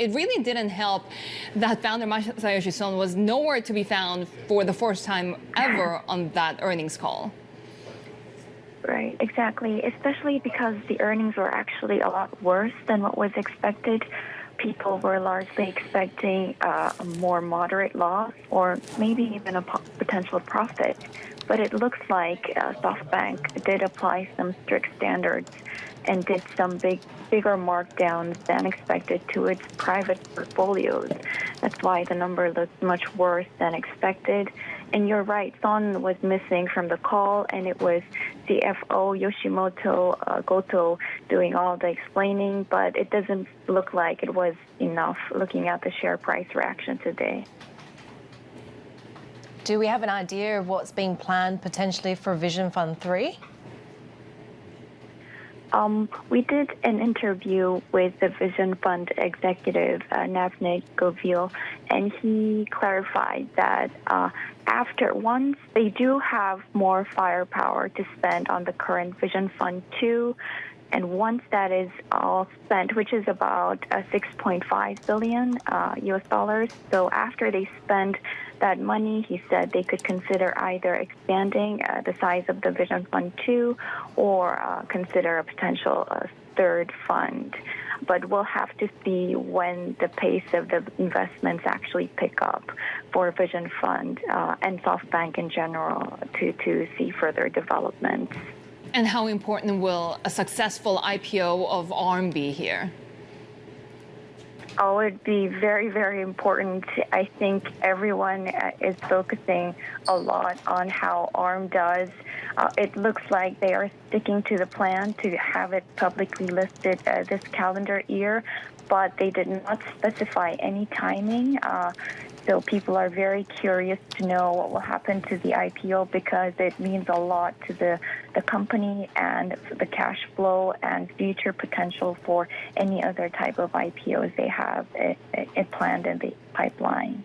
it really didn't help that founder Masayoshi Son was nowhere to be found for the first time ever on that earnings call. Right, exactly, especially because the earnings were actually a lot worse than what was expected. People were largely expecting a more moderate loss or maybe even a potential profit. But it looks like SoftBank did apply some strict standards and did some bigger markdowns than expected to its private portfolios. That's why the number looks much worse than expected. And you're right, Son was missing from the call, and it was CFO Yoshimoto Goto doing all the explaining, but it doesn't look like it was enough looking at the share price reaction today. Do we have an idea of what's being planned potentially for Vision Fund 3? We did an interview with the Vision Fund executive, Navneet Govil, and he clarified that once they do have more firepower to spend on the current Vision Fund 2, and once that is all spent, which is about 6.5 billion US dollars, so after they spend that money, he said they could consider either expanding the size of the Vision Fund 2 or consider a potential third fund. But we'll have to see when the pace of the investments actually pick up for Vision Fund and SoftBank in general to see further developments. And how important will a successful IPO of ARM be here? Oh, it'd be very, very important. I think everyone is focusing a lot on how ARM does. It looks like they are sticking to the plan to have it publicly listed this calendar year, but they did not specify any timing. So people are very curious to know what will happen to the IPO because it means a lot to the company and the cash flow and future potential for any other type of IPOs they have planned in the pipeline.